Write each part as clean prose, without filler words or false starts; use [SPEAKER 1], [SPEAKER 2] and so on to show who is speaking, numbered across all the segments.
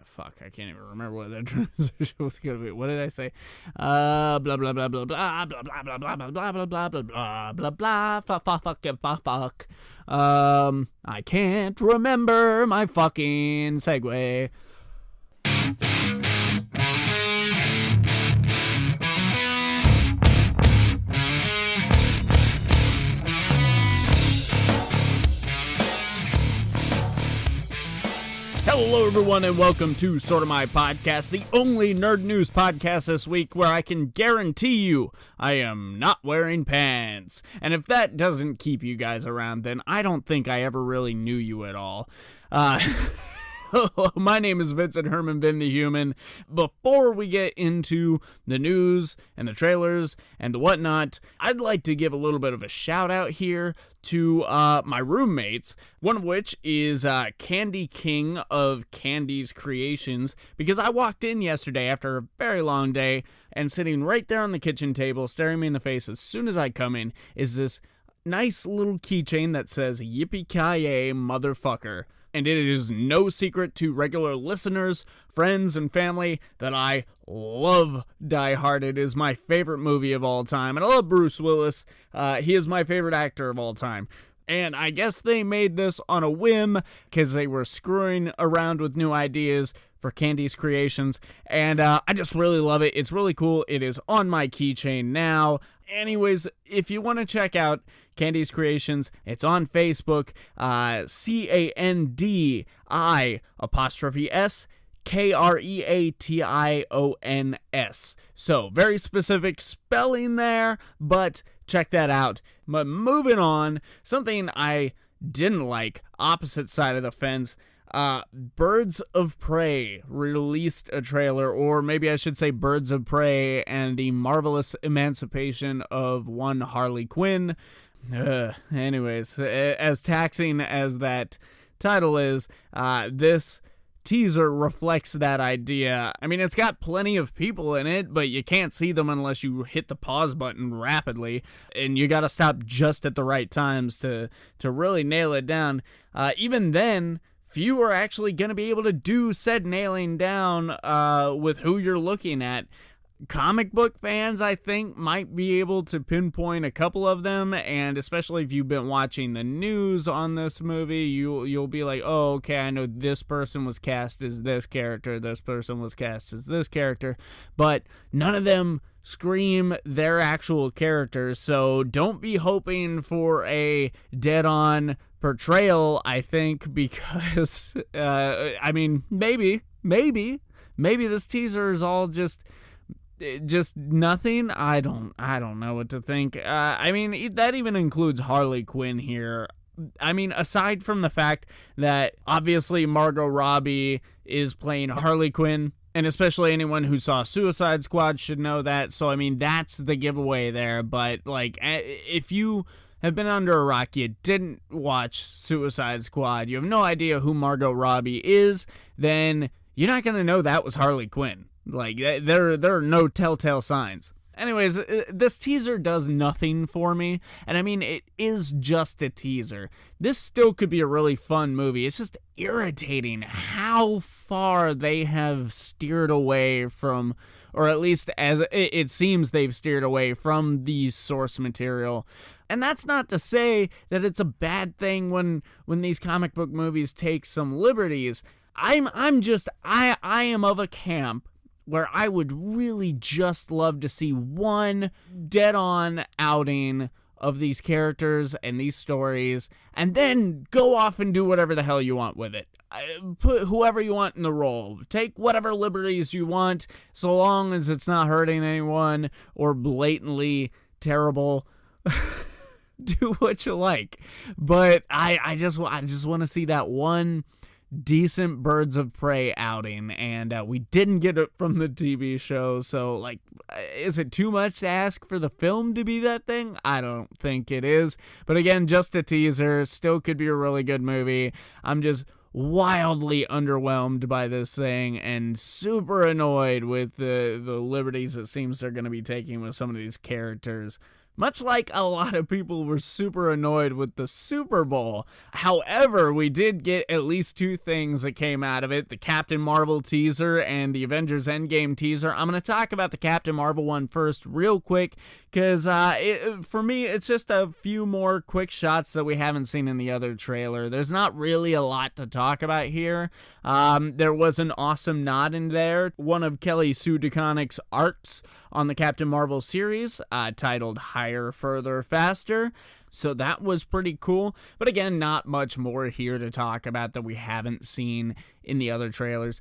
[SPEAKER 1] Fuck, I can't even remember what that transition was going to be. What did I say? Blah, blah, blah, blah, blah, blah, blah, blah, blah, blah, blah, blah, blah, blah, blah, blah, blah, fuck. I can't remember my fucking segue. Hello, everyone, and welcome to Sorta My Podcast, the only nerd news podcast this week where I can guarantee you I am not wearing pants. And if that doesn't keep you guys around, then I don't think I ever really knew you at all. My name is Vincent Vin The Human. Before we get into the news and the trailers and the whatnot, I'd like to give a little bit of a shout out here to my roommates, one of which is Candi King of Candi's Kreations, because I walked in yesterday after a very long day, and sitting right there on the kitchen table, staring me in the face as soon as I come in, is this nice little keychain that says, "Yippee-ki-yay, motherfucker." And it is no secret to regular listeners, friends, and family that I love Die Hard. It is my favorite movie of all time. And I love Bruce Willis. He is my favorite actor of all time. And I guess they made this on a whim because they were screwing around with new ideas for Candi's Kreations. And I just really love it. It's really cool. It is on my keychain now. Anyways, if you want to check out Candi's Kreations, it's on Facebook, CandiSKreations. So, very specific spelling there, but check that out. But moving on, something I didn't like, opposite side of the fence, Birds of Prey released a trailer, or maybe I should say Birds of Prey and the Marvelous Emancipation of one Harley Quinn. Anyways, as taxing as that title is, this teaser reflects that idea. I mean, it's got plenty of people in it, but you can't see them unless you hit the pause button rapidly, and you gotta stop just at the right times to really nail it down. Even then, few are actually going to be able to do said nailing down with who you're looking at. Comic book fans, I think, might be able to pinpoint a couple of them, and especially if you've been watching the news on this movie, you'll be like, oh, okay, I know this person was cast as this character, this person was cast as this character, but none of them scream their actual characters, so don't be hoping for a dead-on portrayal, I think, because, I mean, maybe this teaser is all just nothing. I don't know what to think. I mean, that even includes Harley Quinn here. I mean, aside from the fact that obviously Margot Robbie is playing Harley Quinn, and especially anyone who saw Suicide Squad should know that. So, I mean, that's the giveaway there. But, like, if you have been under a rock, you didn't watch Suicide Squad, you have no idea who Margot Robbie is, then you're not going to know that was Harley Quinn. Like, there are no telltale signs. Anyways, this teaser does nothing for me, and I mean, it is just a teaser. This still could be a really fun movie. It's just irritating how far they have steered away from, or at least as it seems they've steered away from the source material. And that's not to say that it's a bad thing when these comic book movies take some liberties. I am of a camp where I would really just love to see one dead-on outing of these characters and these stories, and then go off and do whatever the hell you want with it. Put whoever you want in the role. Take whatever liberties you want, so long as it's not hurting anyone or blatantly terrible. Do what you like. But I just want to see that one decent Birds of Prey outing, and we didn't get it from the TV show, so, like, is it too much to ask for the film to be that thing? I don't think it is, but again, just a teaser, still could be a really good movie. I'm just wildly underwhelmed by this thing, and super annoyed with the liberties it seems they're going to be taking with some of these characters. much like a lot of people were super annoyed with the Super Bowl. However, we did get at least two things that came out of it, the Captain Marvel teaser and the Avengers Endgame teaser. I'm going to talk about the Captain Marvel one first real quick, because for me, it's just a few more quick shots that we haven't seen in the other trailer. There's not really a lot to talk about here. There was an awesome nod in there, one of Kelly Sue DeConnick's arcs on the Captain Marvel series, titled Higher, Further, Faster. So that was pretty cool. But again, not much more here to talk about that we haven't seen in the other trailers,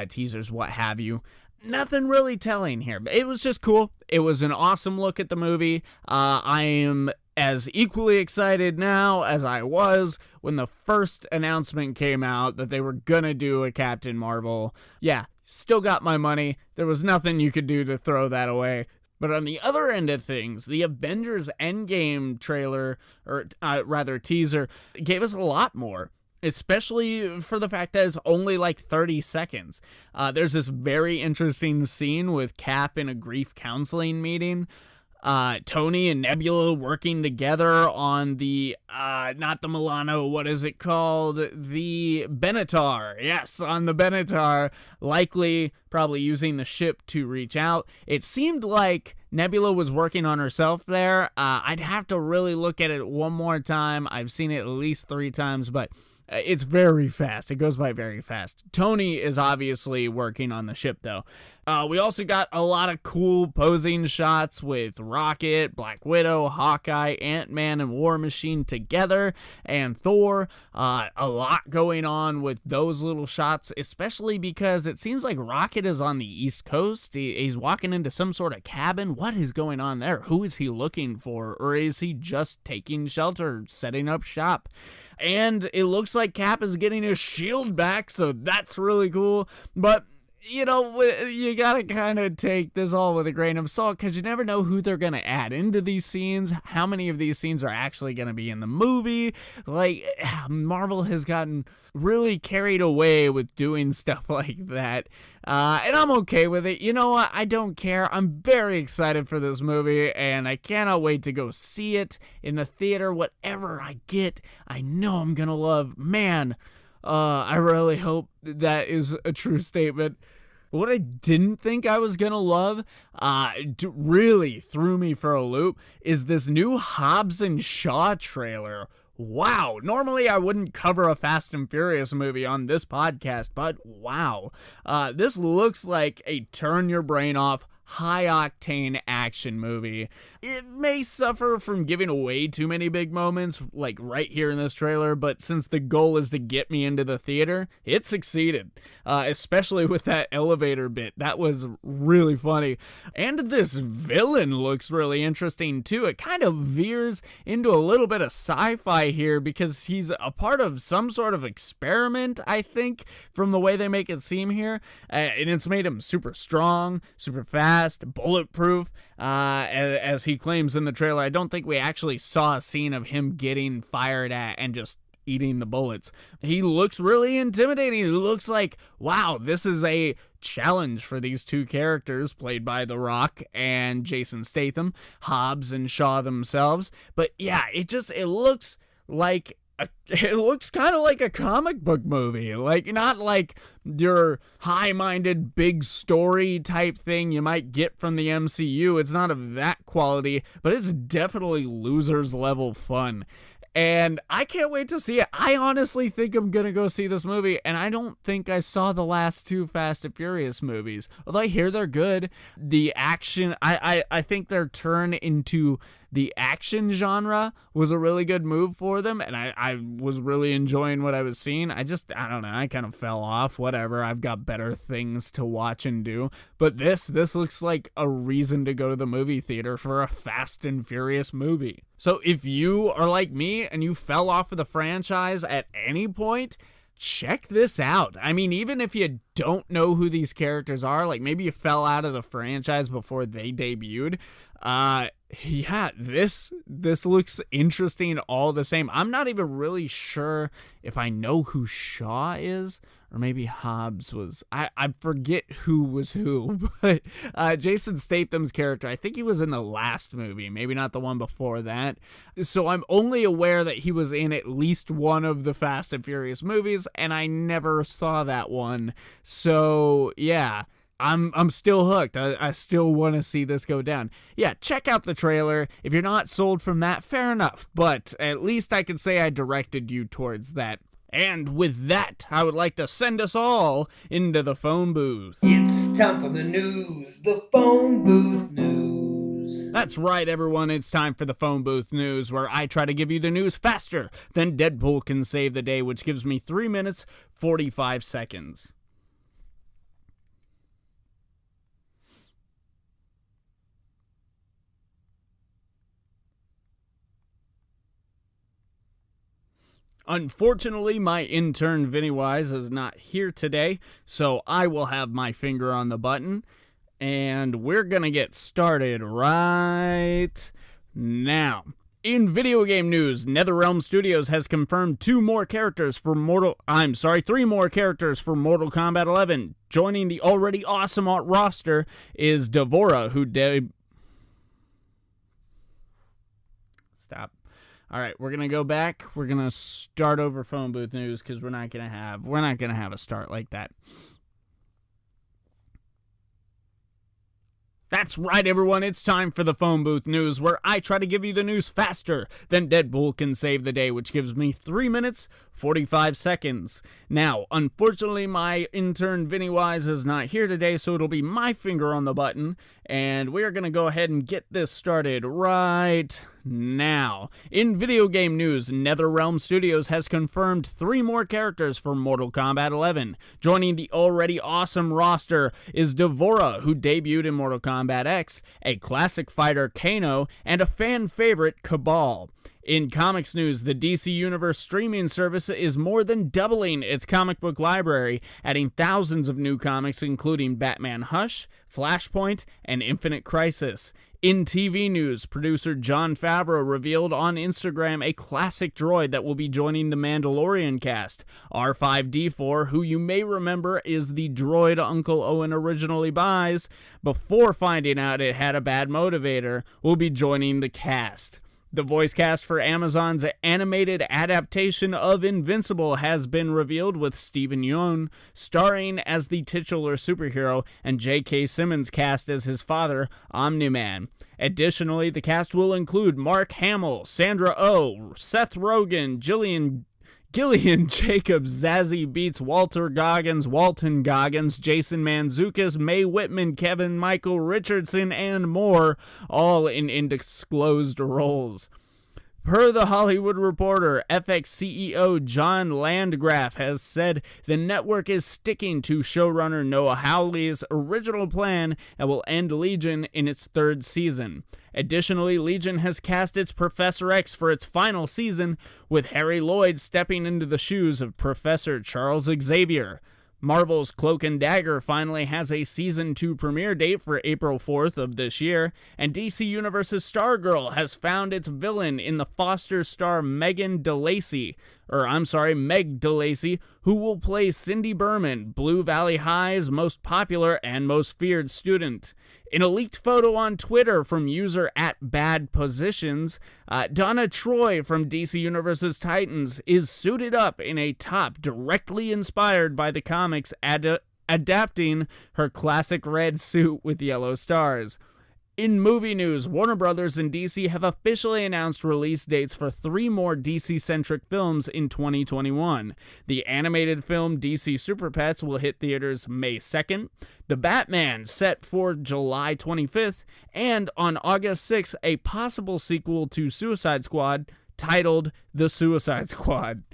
[SPEAKER 1] teasers, what have you. Nothing really telling here, but it was just cool. It was an awesome look at the movie. I am as equally excited now as I was when the first announcement came out that they were gonna do a Captain Marvel. Yeah, still got my money. There was nothing you could do to throw that away. But on the other end of things, the Avengers Endgame trailer, or rather teaser, gave us a lot more. Especially for the fact that it's only like 30 seconds. There's this very interesting scene with Cap in a grief counseling meeting. Tony and Nebula working together on the, not the Milano, what is it called? The Benatar. Yes, on the Benatar, likely probably using the ship to reach out. It seemed like Nebula was working on herself there. I'd have to really look at it one more time. I've seen it at least 3 times, but it's very fast. It goes by very fast. Tony is obviously working on the ship, though. We also got a lot of cool posing shots with Rocket, Black Widow, Hawkeye, Ant-Man, and War Machine together, and Thor. A lot going on with those little shots, especially because it seems like Rocket is on the East Coast. He's walking into some sort of cabin. What is going on there? Who is he looking for? Or is he just taking shelter, setting up shop? And it looks like Cap is getting his shield back, so that's really cool. But you know, you gotta kind of take this all with a grain of salt, because you never know who they're gonna add into these scenes, how many of these scenes are actually gonna be in the movie. Like, Marvel has gotten really carried away with doing stuff like that, and I'm okay with it. You know what? I don't care. I'm very excited for this movie, and I cannot wait to go see it in the theater. Whatever I get, I know I'm gonna love. Man, I really hope that is a true statement. What I didn't think I was gonna love, really threw me for a loop, is this new Hobbs Shaw trailer. Wow, normally I wouldn't cover a Fast and Furious movie on this podcast, but wow. This looks like a turn your brain off, high-octane action movie. It may suffer from giving away too many big moments, like right here in this trailer, but since the goal is to get me into the theater, it succeeded. Especially with that elevator bit. That was really funny. And this villain looks really interesting too. It kind of veers into a little bit of sci-fi here, because he's a part of some sort of experiment, I think, from the way they make it seem here. And it's made him super strong, super fast, bulletproof, as he claims in the trailer. I don't think we actually saw a scene of him getting fired at and just eating the bullets. He looks really intimidating. He looks like, wow, this is a challenge for these two characters played by The Rock and Jason Statham, Hobbs and Shaw themselves. But yeah, it looks like it looks kind of like a comic book movie, like not like your high-minded big story type thing you might get from the MCU. It's not of that quality, but it's definitely losers level fun. And I can't wait to see it. I honestly think I'm gonna go see this movie, and I don't think I saw the last 2 Fast and Furious movies. Although I hear they're good. The action, I think their turn into the action genre was a really good move for them, and I was really enjoying what I was seeing. I don't know, I kind of fell off. Whatever, I've got better things to watch and do. But this looks like a reason to go to the movie theater for a Fast and Furious movie. So if you are like me and you fell off of the franchise at any point, check this out. I mean, even if you don't know who these characters are, like maybe you fell out of the franchise before they debuted, yeah, this looks interesting all the same. I'm not even really sure if I know who Shaw is, or maybe Hobbs was. I forget who was who, but Jason Statham's character, I think he was in the last movie, maybe not the one before that. So I'm only aware that he was in at least one of the Fast and Furious movies, and I never saw that one. So yeah, I'm still hooked. I still want to see this go down. Yeah, check out the trailer. If you're not sold from that, fair enough. But at least I can say I directed you towards that. And with that, I would like to send us all into the phone booth.
[SPEAKER 2] It's time for the news, the phone booth news.
[SPEAKER 1] That's right, everyone. It's time for the phone booth news, where I try to give you the news faster than Deadpool can save the day, which gives me 3 minutes, 45 seconds. Unfortunately, my intern Vinny Wise is not here today, so I will have my finger on the button, and we're gonna get started right now. In video game news, NetherRealm Studios has confirmed 3 more characters for Mortal Kombat 11. Joining the already awesome roster is Devora, who Stop. All right, we're gonna go back. We're gonna start over phone booth news because we're not gonna have a start like that. That's right, everyone. It's time for the phone booth news, where I try to give you the news faster than Deadpool can save the day, which gives me 3 minutes, 45 seconds. Now, unfortunately, my intern Vinny Wise is not here today, so it'll be my finger on the button, and we're going to go ahead and get this started right now. In video game news, NetherRealm Studios has confirmed 3 more characters for Mortal Kombat 11. Joining the already awesome roster is Devora, who debuted in Mortal Kombat X, a classic fighter Kano, and a fan favorite Cabal. In comics news, the DC Universe streaming service is more than doubling its comic book library, adding thousands of new comics including Batman Hush, Flashpoint, and Infinite Crisis. In TV news, producer Jon Favreau revealed on Instagram a classic droid that will be joining the Mandalorian cast. R5-D4, who you may remember is the droid Uncle Owen originally buys, before finding out it had a bad motivator, will be joining the cast. The voice cast for Amazon's animated adaptation of Invincible has been revealed, with Steven Yeun starring as the titular superhero and J.K. Simmons cast as his father, Omni-Man. Additionally, the cast will include Mark Hamill, Sandra Oh, Seth Rogen, Gillian Jacobs, Zazie Beetz, Walton Goggins, Jason Mantzoukas, Mae Whitman, Kevin Michael Richardson, and more, all in undisclosed roles. Per The Hollywood Reporter, FX CEO John Landgraf has said the network is sticking to showrunner Noah Hawley's original plan and will end Legion in its 3rd season. Additionally, Legion has cast its Professor X for its final season, with Harry Lloyd stepping into the shoes of Professor Charles Xavier. Marvel's Cloak and Dagger finally has a Season 2 premiere date for April 4th of this year, and DC Universe's Stargirl has found its villain in the Foster star Meg DeLacy, who will play Cindy Berman, Blue Valley High's most popular and most feared student. In a leaked photo on Twitter from user @BadPositions, Donna Troy from DC Universe's Titans is suited up in a top directly inspired by the comics, adapting her classic red suit with yellow stars. In movie news, Warner Brothers and DC have officially announced release dates for 3 more DC-centric films in 2021. The animated film DC Super Pets will hit theaters May 2nd, The Batman set for July 25th, and on August 6th, a possible sequel to Suicide Squad titled The Suicide Squad.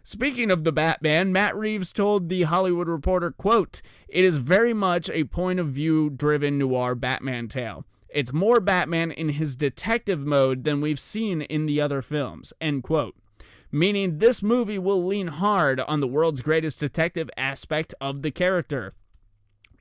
[SPEAKER 1] Speaking of The Batman, Matt Reeves told The Hollywood Reporter, quote, "It is very much a point-of-view-driven noir Batman tale. It's more Batman in his detective mode than we've seen in the other films," end quote. Meaning this movie will lean hard on the world's greatest detective aspect of the character.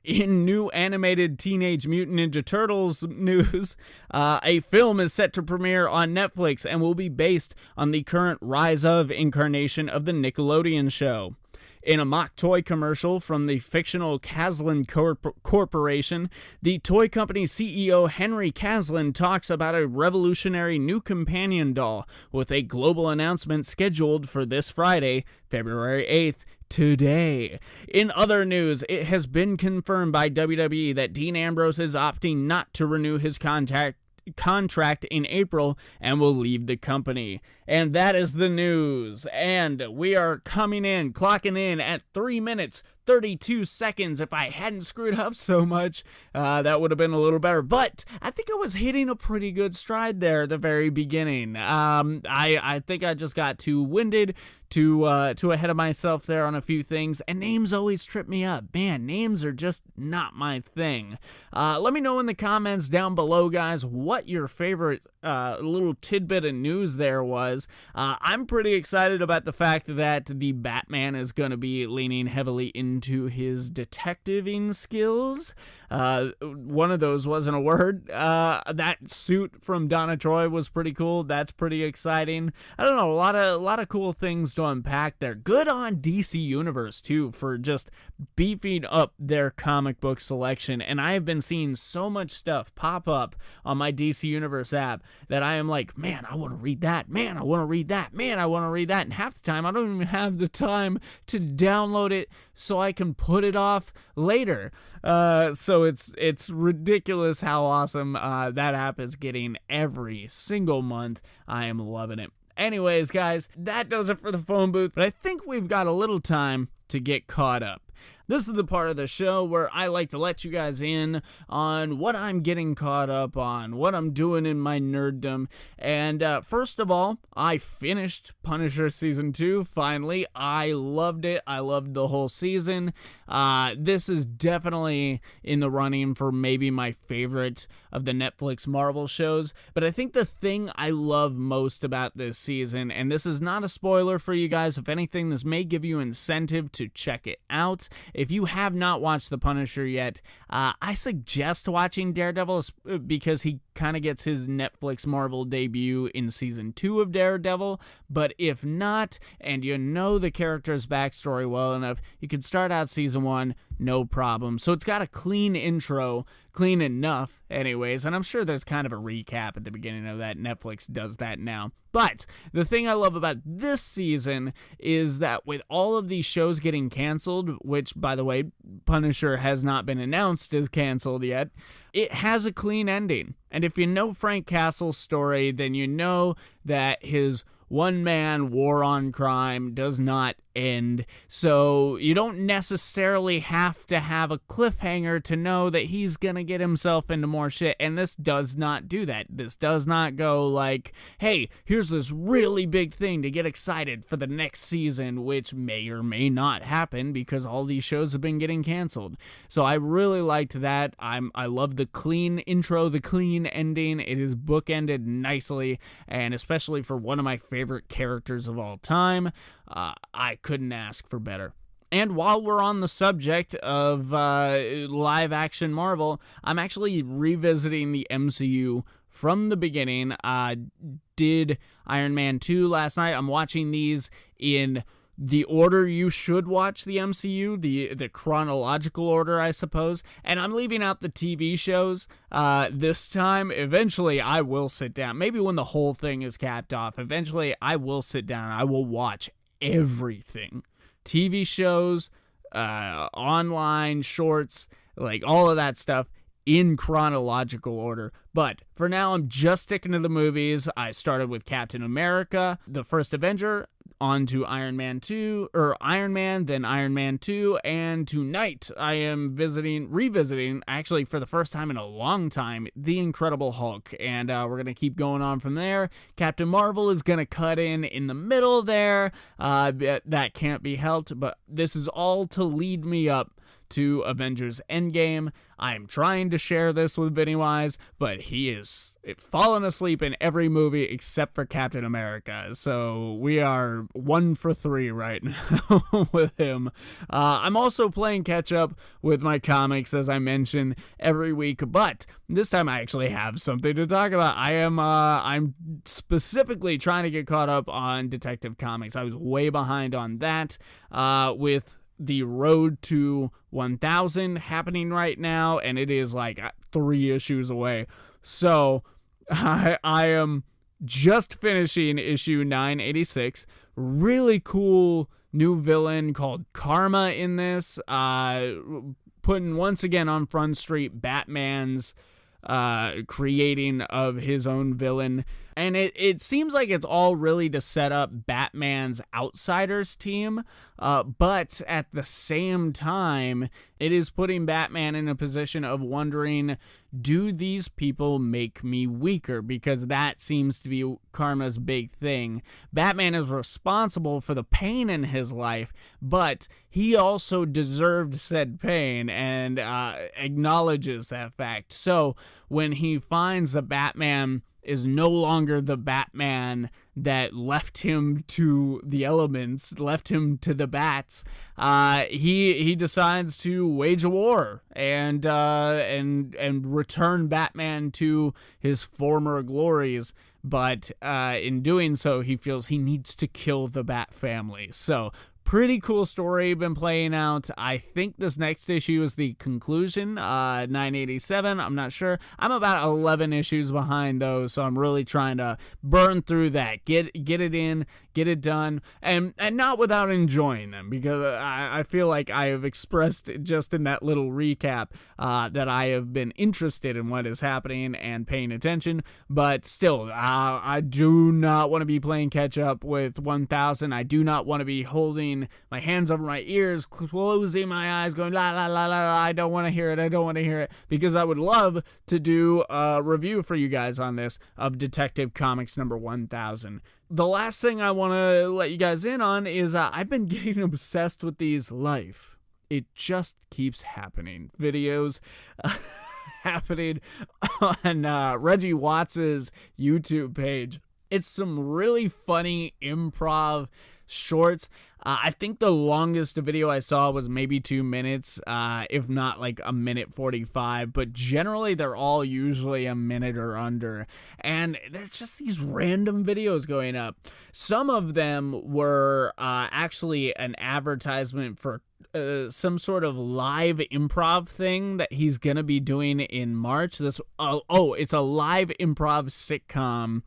[SPEAKER 1] In new animated Teenage Mutant Ninja Turtles news, a film is set to premiere on Netflix and will be based on the current Rise of incarnation of the Nickelodeon show. In a mock toy commercial from the fictional Caslin Corporation, the toy company's CEO Henry Caslin talks about a revolutionary new companion doll with a global announcement scheduled for this Friday, February 8th, today. In other news, it has been confirmed by WWE that Dean Ambrose is opting not to renew his contract in April and will leave the company. And that is the news. And we are clocking in at 3 minutes 32 seconds. If I hadn't screwed up so much, that would have been a little better. But I think I was hitting a pretty good stride there at the very beginning. I think I just got too winded, too ahead of myself there on a few things, and names always trip me up. Man, names are just not my thing. Let me know in the comments down below, guys, what your favorite little tidbit of news there was. I'm pretty excited about the fact that the Batman is going to be leaning heavily into his detectiving skills. One of those wasn't a word. That suit from Donna Troy was pretty cool. That's pretty exciting. I don't know, a lot of cool things to unpack there. Good on DC Universe too for just beefing up their comic book selection. And I have been seeing so much stuff pop up on my DC Universe app that I am like, man, I want to read that. Man, I want to read that. Man, I want to read that. And half the time, I don't even have the time to download it so I can put it off later. So it's ridiculous how awesome that app is getting every single month. I am loving it. Anyways, guys, that does it for the phone booth, but I think we've got a little time to get caught up. This is the part of the show where I like to let you guys in on what I'm getting caught up on, what I'm doing in my nerddom. And first of all, I finished Punisher Season 2, finally. I loved it. I loved the whole season. This is definitely in the running for maybe my favorite of the Netflix Marvel shows. But I think the thing I love most about this season, and this is not a spoiler for you guys, if anything, this may give you incentive to check it out. If you have not watched The Punisher yet, I suggest watching Daredevil because he kind of gets his Netflix Marvel debut in Season 2 of Daredevil. But if not, and you know the character's backstory well enough, you can start out Season 1, no problem. So it's got a clean intro, clean enough anyways, and I'm sure there's kind of a recap at the beginning of that. Netflix does that now. But the thing I love about this season is that with all of these shows getting canceled, which, by the way, Punisher has not been announced as canceled yet, it has a clean ending. And if you know Frank Castle's story, then you know that his one-man war on crime does not end. So you don't necessarily have to have a cliffhanger to know that he's gonna get himself into more shit. And this does not do that. This does not go like, hey, here's this really big thing to get excited for the next season, which may or may not happen because all these shows have been getting canceled. So I really liked that. I love the clean intro, the clean ending. It is bookended nicely, and especially for one of my favorite characters of all time, I couldn't ask for better. And while we're on the subject of live action Marvel, I'm actually revisiting the MCU from the beginning. Did Iron Man 2 last night. I'm watching these in the order you should watch the MCU, the chronological order, I suppose. And I'm leaving out the TV shows this time. Eventually, I will sit down. Maybe when the whole thing is capped off, eventually I will sit down. I will watch everything. TV shows, online shorts, like all of that stuff in chronological order. But for now, I'm just sticking to the movies. I started with Captain America, the first Avenger, on to Iron Man 2, or Iron Man, then Iron Man 2, and tonight I am revisiting, actually for the first time in a long time, The Incredible Hulk, and we're going to keep going on from there. Captain Marvel is going to cut in the middle there. That can't be helped, but this is all to lead me up to Avengers Endgame. I am trying to share this with Pennywise, but he is fallen asleep in every movie except for Captain America. So we are 1 for 3 right now with him. I'm also playing catch up with my comics, as I mention every week, but this time I actually have something to talk about. I'm specifically trying to get caught up on Detective Comics. I was way behind on that with the road to 1000 happening right now, and it is like 3 issues away. So I am just finishing issue 986. Really cool new villain called Karma in this, putting once again on Front Street Batman's creating of his own villain. And it seems like it's all really to set up Batman's Outsiders team, but at the same time, it is putting Batman in a position of wondering, do these people make me weaker? Because that seems to be Karma's big thing. Batman is responsible for the pain in his life, but he also deserved said pain and acknowledges that fact. So when he finds that Batman is no longer the Batman that left him to the elements, left him to the bats, he decides to wage a war and return Batman to his former glories. But in doing so, he feels he needs to kill the Bat family. So pretty cool story been playing out. I think this next issue is the conclusion, 987. I'm not sure. I'm about 11 issues behind though, so I'm really trying to burn through that, get it in, get it done, and not without enjoying them, because I feel like I have expressed just in that little recap that I have been interested in what is happening and paying attention. But still, I do not want to be playing catch up with 1000. I do not want to be holding my hands over my ears, closing my eyes, going la la la la la, I don't want to hear it, because I would love to do a review for you guys on this of Detective Comics number 1000. The last thing I want to let you guys in on is I've been getting obsessed with these life. It just keeps happening videos happening on Reggie Watts's YouTube page. It's some really funny improv shorts. I think the longest video I saw was maybe 2 minutes, if not like a minute 45, but generally they're all usually a minute or under, and there's just these random videos going up. Some of them were actually an advertisement for some sort of live improv thing that he's gonna be doing in March. It's a live improv sitcom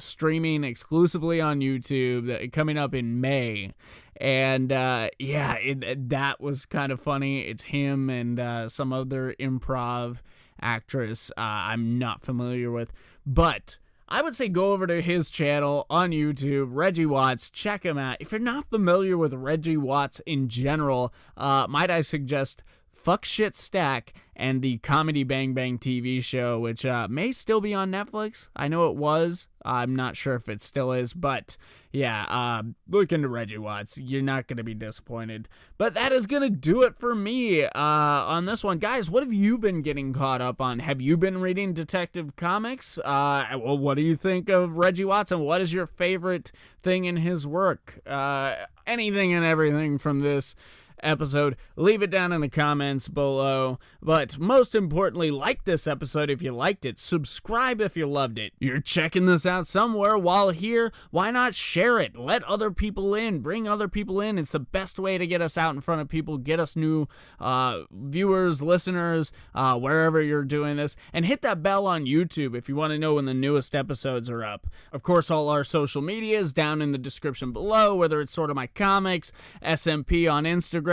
[SPEAKER 1] streaming exclusively on YouTube, coming up in May. And that was kind of funny. It's him and some other improv actress I'm not familiar with, but I would say go over to his channel on YouTube, Reggie Watts, check him out. If you're not familiar with Reggie Watts in general, might I suggest Fuck Shit Stack and the Comedy Bang Bang TV show, which may still be on Netflix. I know it was. I'm not sure if it still is, but yeah, look into Reggie Watts. You're not going to be disappointed. But that is going to do it for me on this one. Guys, what have you been getting caught up on? Have you been reading Detective Comics? Well, what do you think of Reggie Watts, and what is your favorite thing in his work? Anything and everything from this episode, leave it down in the comments below. But most importantly, like this episode if you liked it, subscribe if you loved it. You're checking this out somewhere while here, why not share it? Let other people in, bring other people in. It's the best way to get us out in front of people, get us new viewers, listeners, wherever you're doing this, and hit that bell on YouTube if you want to know when the newest episodes are up. Of course, all our social media is down in the description below, whether it's sort of my comics, SMP on Instagram,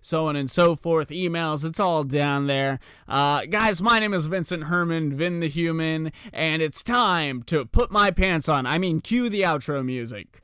[SPEAKER 1] so on and so forth, emails, it's all down there. Guys, my name is Vincent Herman, Vin The Human, and it's time to put my pants on. I mean, cue the outro music.